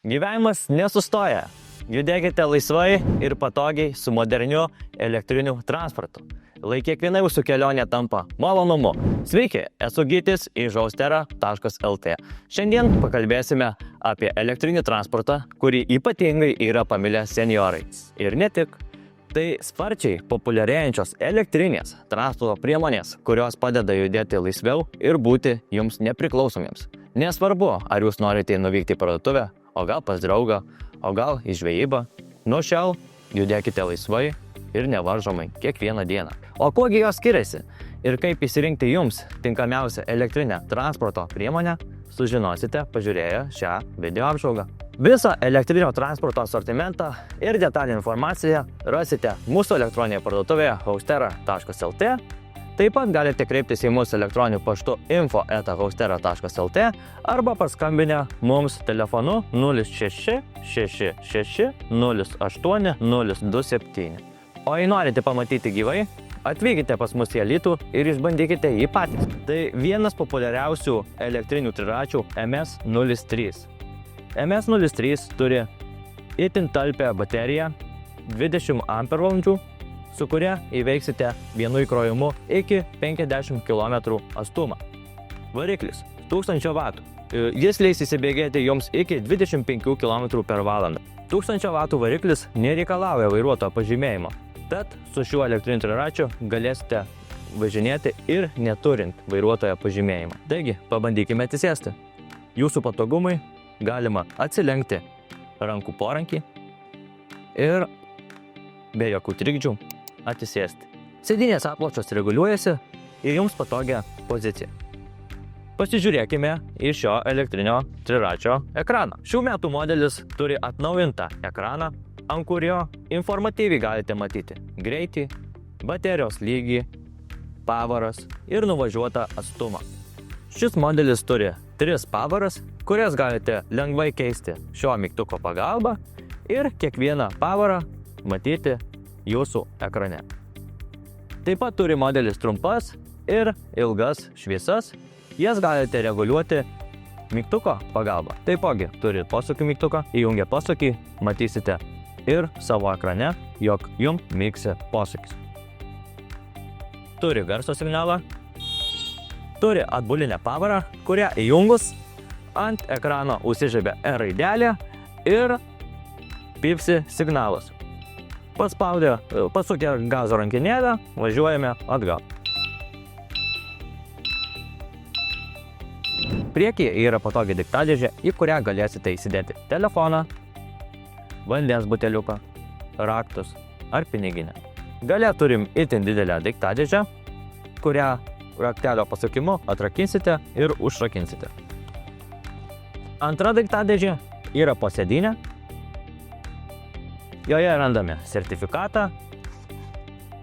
Gyvenimas nesustoja. Judėkite laisvai ir patogiai su moderniu elektriniu transportu. Lai kiekviena jūsų kelionė tampa malonumu. Sveiki, esu Gytis iš austera.lt. Šiandien pakalbėsime apie elektrinį transportą, kurį ypatingai yra pamilę senjorai. Ir ne tik. Tai sparčiai populiarėjančios elektrinės transporto priemonės, kurios padeda judėti laisviau ir būti jums nepriklausomiems. Nesvarbu, ar jūs norite nuvykti į parduotuvę, o gal pas draugą, o gal į žvejybą. Nuo šiol judėkite laisvai ir nevaržomai kiekvieną dieną. O kuogi jos skiriasi ir kaip įsirinkti jums tinkamiausią elektrinę transporto priemonę, sužinosite pažiūrėję šią video apžvalgą. Visą elektrinio transporto asortimentą ir detalę informaciją rasite mūsų elektroninėje parduotuvėje austera.lt. Taip pat galite kreiptis į mūsų elektroniniu paštu info@austera.lt arba paskambinę mums telefonu 0666 08 027. O jei norite pamatyti gyvai, atvykite pas mus į Alytų ir išbandykite jį patys. Tai vienas populiariausių elektrinių triračių MS03. MS03 turi itin talpią bateriją 20 Ah, su kuria įveiksite vienu įkrovimu iki 50 km atstumą. Variklis 1000 W. Jis leis įsibėgėti jums iki 25 km per valandą. 1000 W variklis nereikalauja vairuotojo pažymėjimo. Tad su šiuo elektriniu triračiu galėsite važinėti ir neturint vairuotojo pažymėjimą. Taigi, pabandykime atsisėsti. Jūsų patogumui galima atsilenkti rankų porankį ir be jokių trikdžių atsisėsti. Sėdynės apločios reguliuojasi į jums patogią poziciją. Pasižiūrėkime į šio elektrinio triračio ekraną. Šių metų modelis turi atnaujintą ekraną, ant kurio informatyviai galite matyti greitį, baterijos lygį, pavaras ir nuvažiuotą atstumą. Šis modelis turi 3 pavaras, kurias galite lengvai keisti šio mygtuko pagalba ir kiekvieną pavarą matyti jūsų ekrane. Taip pat turi modelis trumpas ir ilgas šviesas, jas galite reguliuoti mygtuko pagalba. Taipogi turi posūkių mygtuką, įjungę posūkį matysite ir savo ekrane, jog jums mygsi posūkis. Turi garso signalą, turi atbulinę pavarą, kurią įjungus ant ekrano užsižiebia R raidelė ir pypsi signalas. Pasukę gazo rankenėlę, važiuojame atgal. Priekyje yra patogi daiktadėžė, į kurią galėsite įsidėti telefoną, vandens buteliuką, raktus ar piniginę. Gale turim itin didelę daiktadėžę, kurią raktelio pasukimu atrakinsite ir užrakinsite. Antra daiktadėžė yra po sėdynė. Joje randame sertifikatą,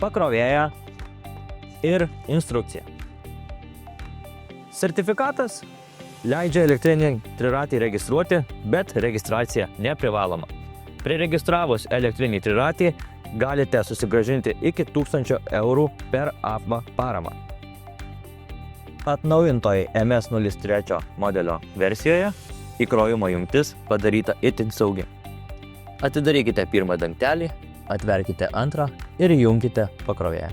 pakrovėją ir instrukciją. Sertifikatas leidžia elektrinį triratį registruoti, bet registracija neprivaloma. Priregistravus elektrinį triratį galite susigrąžinti iki 1000 eurų per apva paramą. Atnaujintoje MS03 modelio versijoje įkrovimo jungtis padaryta itin saugi. Atidarykite pirmą dangtelį, atverkite antrą ir įjunkite pakrovėją.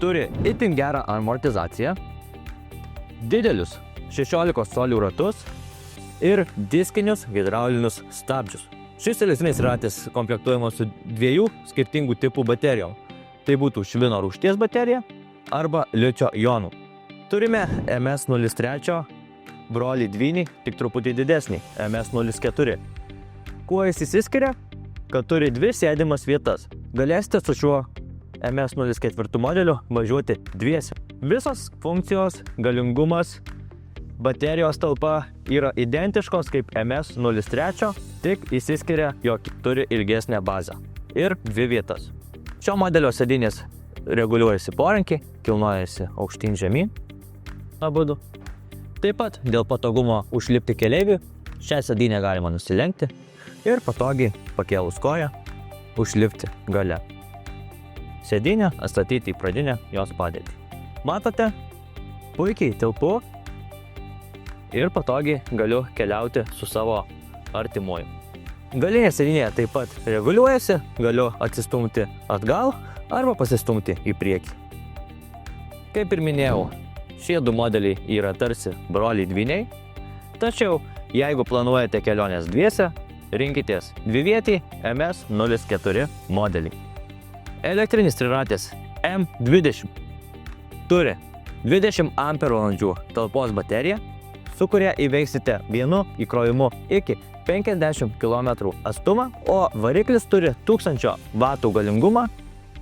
Turi itin gerą amortizaciją, didelius 16 colių ratus ir diskinius hidraulinius stabdžius. Šis elektrinis ratis komplektuojamas su 2 skirtingų tipų baterijom. Tai būtų švino rūgšties baterija arba ličio jonų. Turime MS03 brolį dvynį, tik truputį didesnį, MS04. Kuo jis išsiskiria? Kad turi 2 sėdimas vietas. Galėsite su šiuo MS04 modeliu važiuoti dviese. Visos funkcijos, galingumas, baterijos talpa yra identiškos kaip MS03, tik išsiskiria, jog turi ilgesnę bazę ir 2 vietas. Šio modelio sėdynės reguliuojasi porankį, kilnojasi aukštyn žemyn abudu. Taip pat dėl patogumo užlipti keleiviui, šią sėdynę galima nusilenkti ir patogiai pakėlus koją užlipti gale. Sėdynę atstatyti į pradinę jos padėtį. Matote, puikiai tilpu ir patogiai galiu keliauti su savo artimuoju. Galinė sėdynė taip pat reguliuojasi, galiu atsistumti atgal arba pasistumti į priekį. Kaip ir minėjau, šie du modeliai yra tarsi broliai dvyniai, tačiau jeigu planuojate kelionės dviese, rinkitės dvivietį MS04 modelį. Elektrinis triratis M20 turi 20 Ah talpos bateriją, su kuria įveiksite vienu įkrovimu iki 50 km atstumą, o variklis turi 1000 W galingumą,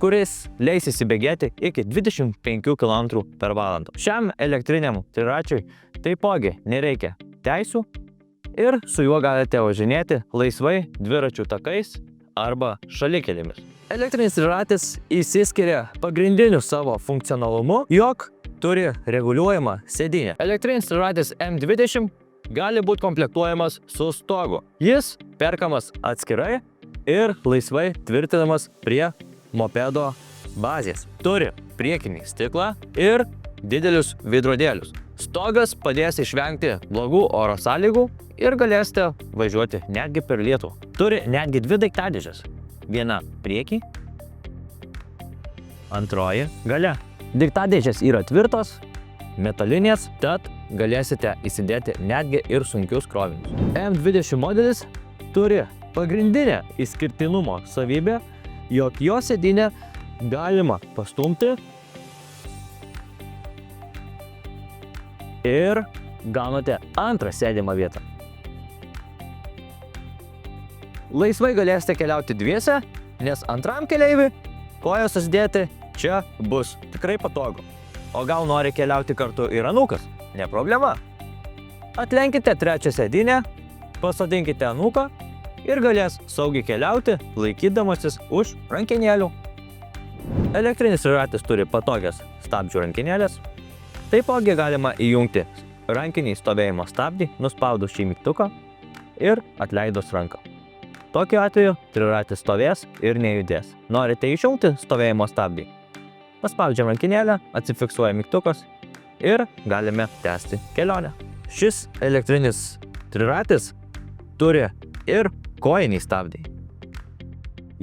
kuris leis įsibėgėti iki 25 km per valandą. Šiam elektriniam triračiui taipogi nereikia teisių ir su juo galite važinėti laisvai dviračių takais arba šalikelėmis. Elektrinis triratis įsiskiria pagrindiniu savo funkcionalumu, jog turi reguliuojamą sėdynę. Elektrinis triratis M20 gali būti komplektuojamas su stogu. Jis perkamas atskirai ir laisvai tvirtinamas prie mopedo bazės. Turi priekinį stiklą ir didelius veidrodėlius. Stogas padės išvengti blogų oro sąlygų ir galėsite važiuoti netgi per lietų. Turi netgi dvi daiktadėžes. Viena priekį, antroji gale. Daiktadėžės yra tvirtos, metalinės, tad galėsite įsidėti netgi ir sunkius krovinius. M20 modelis turi pagrindinę išskirtinumo savybę, jog jo sėdynę galima pastumti ir gaunate antrą sėdimą vietą. Laisvai galėsite keliauti dviese, nes antram keleiviui kojas susidėti čia bus tikrai patogu. O gal nori keliauti kartu ir anūkas? Ne problema. Atlenkite trečią sėdynę, pasodinkite anūką ir galės saugiai keliauti, laikydamasis už rankenėlių. Elektrinis triratis turi patogias stabdžių rankenėlės. Taipogi galima įjungti rankinį stovėjimo stabdį, nuspaudus šį mygtuką ir atleidus ranką. Tokiu atveju triratis stovės ir nejudės. Norite išjungti stovėjimo stabdį? Paspaudžiam rankinėlę, atsifiksuoja mygtukas ir galime tęsti kelionę. Šis elektrinis triratis turi ir kojinį stabdį.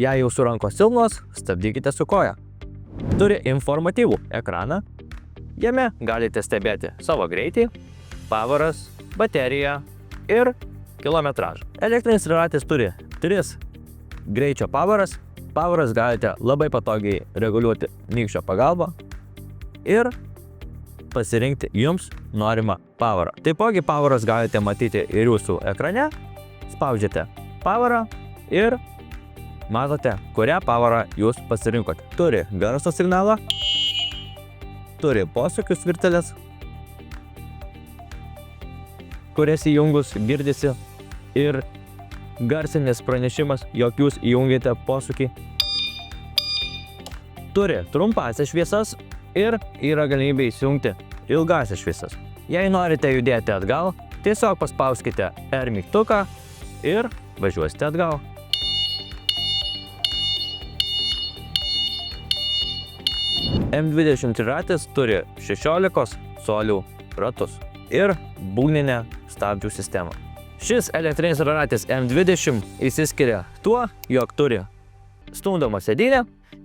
Jei jūsų rankos silpnos, stabdykite su koja. Turi informatyvų ekraną. Jame galite stebėti savo greitį, pavaras, bateriją ir kilometražą. Elektrinis triratis turi 3 greičio pavaras. Pavaras galite labai patogiai reguliuoti nykščio pagalba ir pasirinkti jums norimą pavarą. Taipogi pavaras galite matyti ir jūsų ekrane. Spaudžiate pavarą ir matote, kurią pavarą jūs pasirinkote. Turi garso signalą, turi posūkių svirteles, kurias įjungus girdisi ir garsinis pranešimas, jog jūs įjungėte posūkį. Turi trumpąsias šviesas ir yra galimybė įsijungti ilgąsias šviesas. Jei norite judėti atgal, tiesiog paspauskite R mygtuką ir važiuosite atgal. M20 triratis turi 16 colių ratus ir būgninę stabdžių sistemą. Šis elektrinis triratis M20 išsiskiria tuo, jog turi stumdomą sėdynę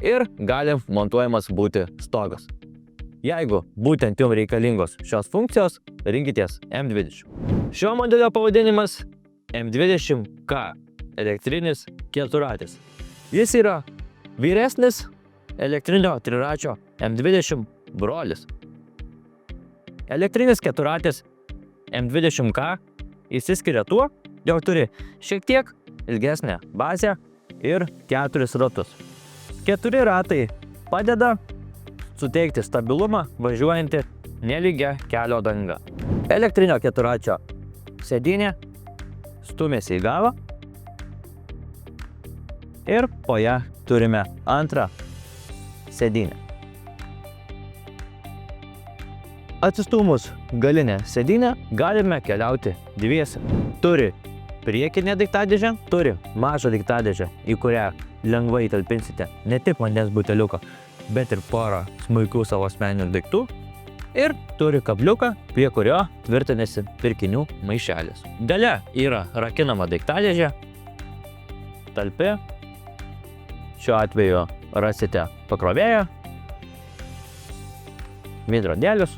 ir gali montuojamas būti stogas. Jeigu būtent jums reikalingos šios funkcijos, rinkitės M20. Šio modelio pavadinimas M20K elektrinis keturratis. Jis yra vyresnis elektrinio triračio M20 brolis. Elektrinis keturratis M20K išsiskiria tuo, jog turi šiek tiek ilgesnę bazę ir 4 ratus. 4 ratai padeda suteikti stabilumą važiuojantį nelygia kelio danga. Elektrinio keturračio sėdynė stumiasi į galą ir po ją turime antrą sėdynę. Atsistūmus galinę sėdynę galime keliauti dviese. Turi priekinę daiktadėžę, turi mažą daiktadėžę, į kurią lengvai talpinsite ne tik vandens buteliuką, bet ir porą smulkių savo asmeninių daiktų. ir turi kabliuką, prie kurio tvirtinasi pirkinių maišelis. Gale yra rakinama daiktadėžė, talpi. Šiuo atveju rasite pakrovėją, veidrodėlius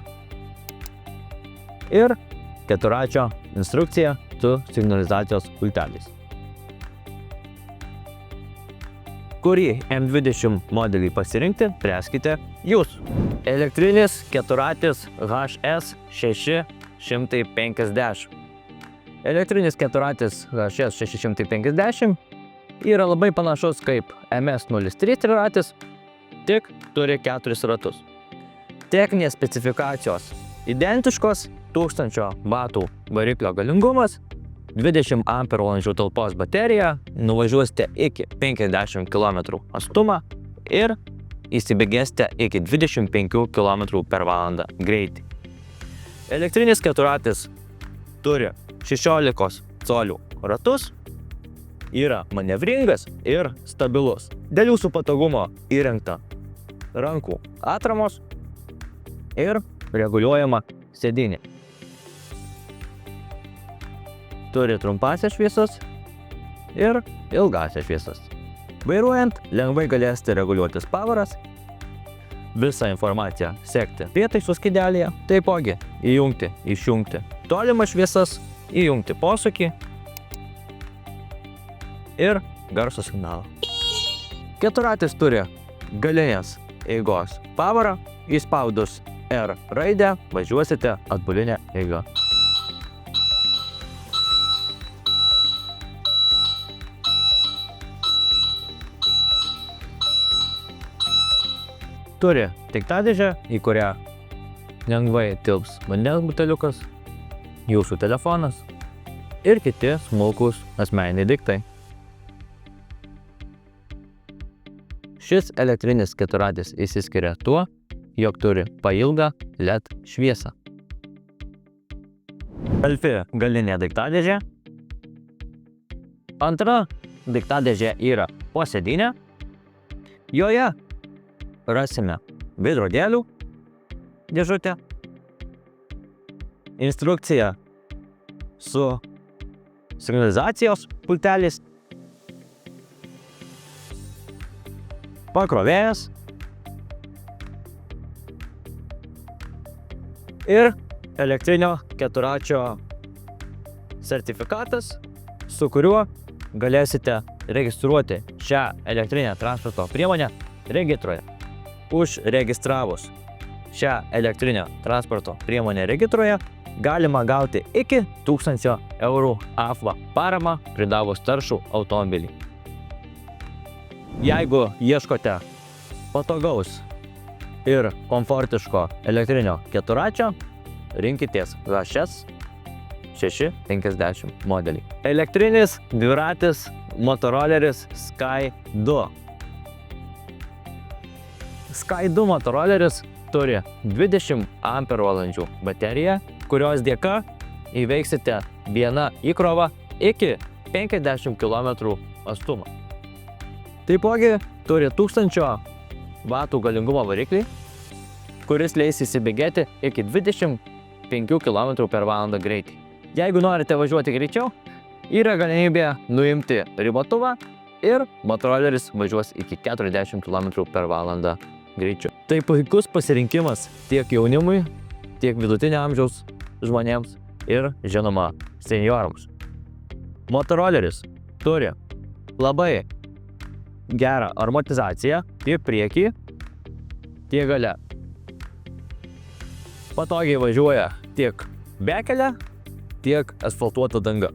ir keturračio instrukcija su signalizacijos pulteliais. Kurį M20 modelį pasirinkti, spręskite jūs. Elektrinis keturratis HS 650. Elektrinis keturratis HS 650 yra labai panašus kaip MS03 triratis, tik turi 4 ratus. Techninės specifikacijos identiškos, 1000 vatų variklio galingumas, 20 ampervalandžių talpos baterija, nuvažiuosite iki 50 km atstumą ir įsibėgėsite iki 25 km per valandą greitį. Elektrinis keturratis turi 16 colių ratus, yra manevringas ir stabilus. Dėl jūsų patogumo įrengta rankų atramos ir reguliuojama sėdynė. Turi trumpasias šviesas ir ilgasias šviesas. Vairuojant lengvai galėsite reguliuoti pavaras, visą informaciją sekti prietaisų skydelėje, taipogi įjungti, išjungti tolimas šviesas, įjungti posūkį ir garso signalą. Keturratis turi galinės eigos pavarą, įspaudus R raidę važiuosite atbuline eiga. Turi daiktadėžę, į kurią lengvai tilps vandens buteliukas, jūsų telefonas ir kiti smulkūs asmeniniai daiktai. Šis elektrinis keturratis išsiskiria tuo, jog turi pailgą LED šviesą. Talpi galinė daiktadėžė. Antra daiktadėžė yra po sėdynę. Joje rasime veidrodėlių dėžutę, instrukciją su signalizacijos pultelis, pakrovėjas ir elektrinio keturračio sertifikatas, su kuriuo galėsite registruoti šią elektrinę transporto priemonę regitroje. Užregistravus šią elektrinę transporto priemonę regitroje galima gauti iki 1000 eurų AFVA paramą pridavus taršų automobilį. Jeigu ieškote patogaus ir komfortiško elektrinio keturračio, rinkitės HS 650 modelį. Elektrinis dviratis motoroleris Sky 2. Sky 2 motoroleris turi 20 ampervalandžių bateriją, kurios dėka įveiksite vieną įkrovą iki 50 km atstumą. Taipogi turi 1000 vatų galingumo variklį, kuris leis įsibėgėti iki 25 km per valandą greitį. Jeigu norite važiuoti greičiau, yra galimybė nuimti ribotuvą ir motoroleris važiuos iki 40 km per valandą greičiu. Tai puikus pasirinkimas tiek jaunimui, tiek vidutinio amžiaus žmonėms ir, žinoma, seniorams. Motoroleris turi labai gerą amortizaciją tiek priekį, tiek gale. Patogiai važiuoja tiek bekele, tiek asfaltuota danga.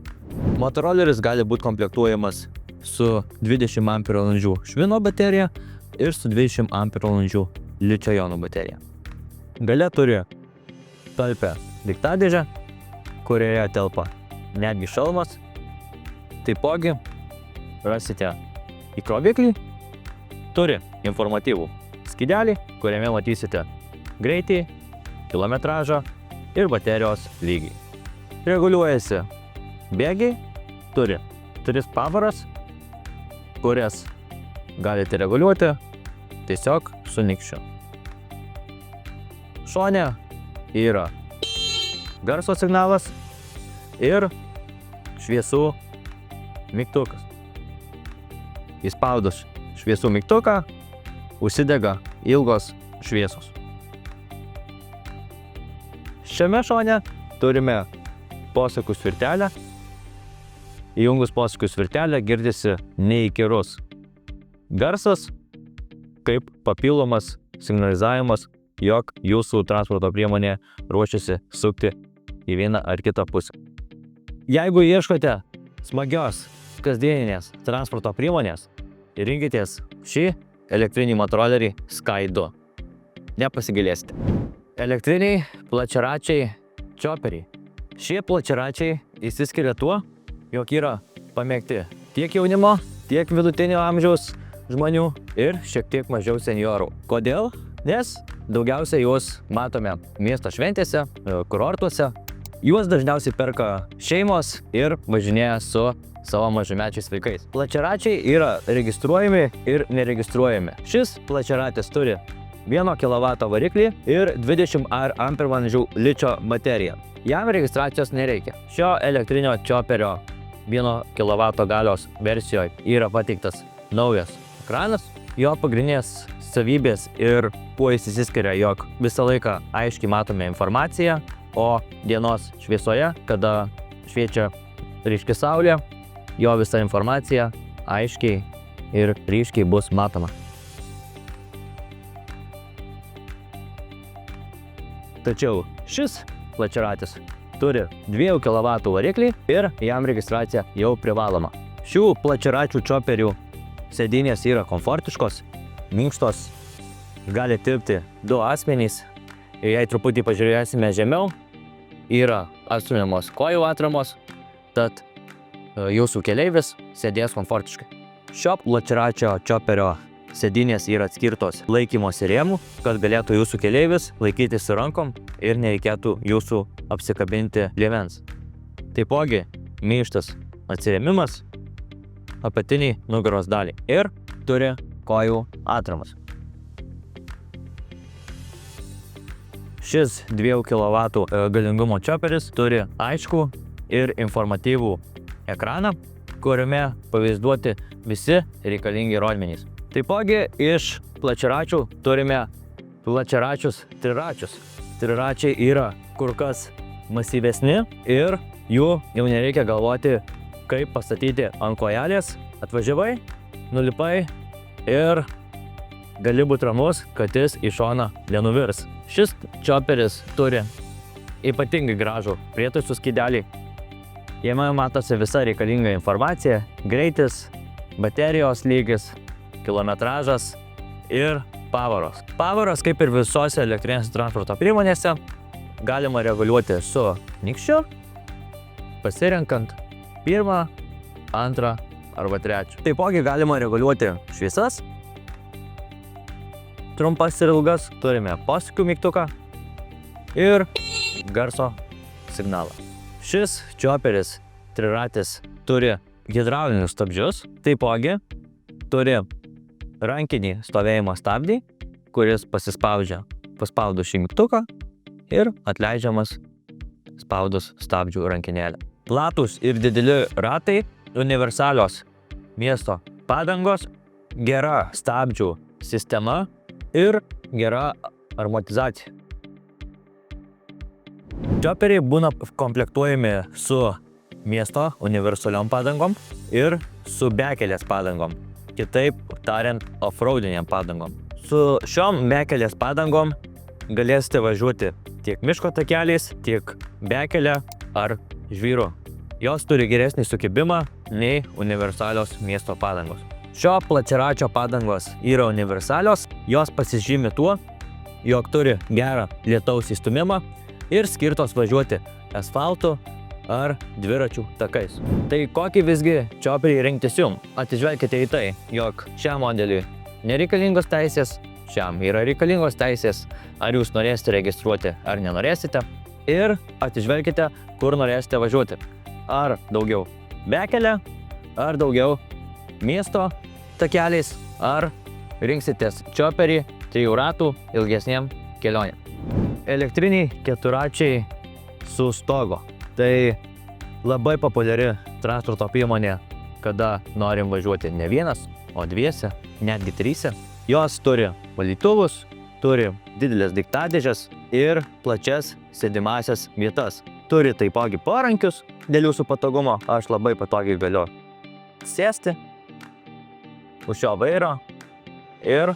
Motoroleris gali būti komplektuojamas su 20 ampervalandžių švino baterija ir su 20 ampervalandžių ličio jonų baterija. Gale turi talpią daiktadėžę, kurioje telpa netgi šalmas. Taipogi rasite įkroviklį, turi informatyvų skydelį, kuriame matysite greitį, kilometražą ir baterijos lygį. Reguliuojasi bėgiai, turi 3 pavaras, kurias galite reguliuoti tiesiog su nykščiu. Šone yra garso signalas ir šviesų mygtukas. Įspaudus šviesų mygtuką užsidega ilgos šviesos. Šiame šone turime posūkių svirtelę. Įjungus posūkių svirtelę girdisi neįkyrus garsas, kaip papildomas signalizavimas, jog jūsų transporto priemonė ruošiasi sukti į vieną ar kitą pusę. Jeigu ieškote smagios kasdieninės transporto priemonės, rinkitės šį elektrinį motorolerį Sky 2. Nepasigailėsite. Elektriniai plačiaračiai chopperiai. Šie plačiaračiai išsiskiria tuo, jog yra pamėgti tiek jaunimo, tiek vidutinio amžiaus žmonių ir šiek tiek mažiau senjorų. Kodėl? Nes daugiausia juos matome miesto šventėse, kurortuose. Juos dažniausiai perka šeimos ir važinėja su savo mažamečiais vaikais. Plačiaračiai yra registruojami ir neregistruojami. Šis plačiaratis turi 1 kW variklį ir 20 ampervalandžių ličio bateriją. Jam registracijos nereikia. Šio elektrinio chopperio 1 kW galios versijoje yra pateiktas naujas ekranas. Jo pagrindinės savybės ir kuo jis išsiskiria, jog visą laiką aiškiai matome informaciją, o dienos šviesoje, kada šviečia ryški saulė, jo visa informacija aiškiai ir ryškiai bus matoma. Tačiau šis plačiaratis turi 2 kW variklį ir jam registracija jau privaloma. Šių plačiaračių chopperių sėdynės yra komfortiškos, minkštos, gali tilpti 2 asmenys. Jei truputį pažiūrėsime žemiau, yra atstumiamos kojų atramos, tad jūsų keleivis sėdės komfortiškai. Šio plačiaračio chopperio sėdynės yra atskirtos laikymosi rėmų, kad galėtų jūsų keleivis laikytis rankom ir nereikėtų jūsų apsikabinti liemens. Taipogi minkštas atsirėmimas apatiniai nugaros daliai ir turi kojų atramas. Šis 2 kW galingumo chopperis turi aiškų ir informatyvų ekraną, kuriame pavaizduoti visi reikalingi rodmenys. Taipogi iš plačiaračių turime plačiaračius triračius. Triračiai yra kur kas masyvesni ir jų jau nereikia galvoti, kaip pastatyti ant kojelės. Atvažiavai, nulipai ir gali būti ramus, kad jis į šoną nenuvirs. Šis chopperis turi ypatingai gražų prietaisų skydelį. Jame matosi visa reikalinga informacija, greitis, baterijos lygis, kilometražas ir pavaros. Pavaros, kaip ir visose elektrinės transporto priemonėse, galima reguliuoti su nykščiu, pasirenkant 1, 2 arba 3. Taipogi galima reguliuoti šviesas, trumpas ir ilgas, turime posūkių mygtuką ir garso signalą. Šis chopperis triratis turi hidraulinius stabdžius, taipogi turi rankinį stovėjimo stabdį, kuris pasispaudžia paspaudus šį mygtuką ir atleidžiamas spaudus stabdžių rankinėlę. Platūs ir dideli ratai, universalios miesto padangos, gera stabdžių sistema ir gera aromatizacija. Chopperiai būna komplektuojami su miesto universaliom padangom ir su bekelės padangom, kitaip tariant offroadiniam padangom. Su šiom bekelės padangom galėsite važiuoti tiek miško takeliais, tiek bekelę ar žvyru. Jos turi geresnį sukibimą nei universalios miesto padangos. Šio plačiaračio padangos yra universalios, jos pasižymi tuo, jog turi gerą lietaus įstūmimą ir skirtos važiuoti asfaltu ar dviračių takais. Tai kokį visgi chopperį rinktis jums? Atsižvelkite į tai, jog šiam modeliui nereikalingos teisės, šiam yra reikalingos teisės, ar jūs norėsite registruoti ar nenorėsite, ir atsižvelkite, kur norėsite važiuoti. Ar daugiau bekelę, ar daugiau miesto takeliais, ar rinksitės chopperį 3 ratų ilgesniem kelionėm. elektriniai keturračiai su stogu. Tai labai populiari transporto priemonė, kada norim važiuoti ne vienas, o dviese, netgi tryse. Jos turi valytuvus, turi didelės daiktadėžes ir plačias sėdimąsias vietas. Turi taipogi parankius dėl jūsų patogumo. Aš labai patogiai galiu sėsti už šio vairo ir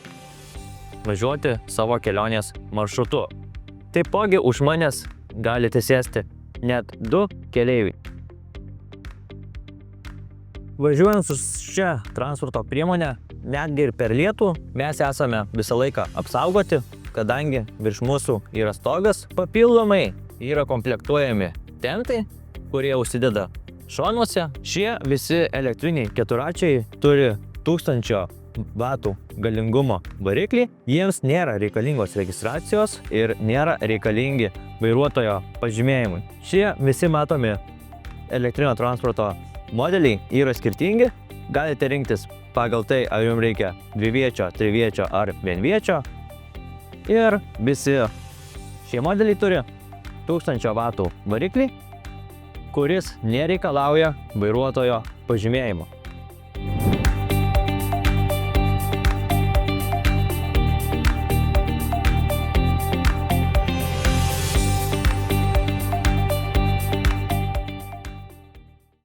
važiuoti savo kelionės maršrutu. Taipogi už manęs galite sėsti net 2 keleiviai. Važiuojant su šia transporto priemonė, netgi ir per lietų, mes esame visą laiką apsaugoti, kadangi virš mūsų yra stogas. Papildomai yra komplektuojami tentai, kurie užsideda šonuose. Šie visi elektriniai keturračiai turi 1000 vatų galingumo variklį. Jiems nėra reikalingos registracijos ir nėra reikalingi vairuotojo pažymėjimai. Šie visi matomi elektrinio transporto modeliai yra skirtingi. Galite rinktis pagal tai, ar jums reikia dviviečio, triviečio ar vienviečio. Ir visi šie modeliai turi 1000 vatų variklį, kuris nereikalauja vairuotojo pažymėjimo.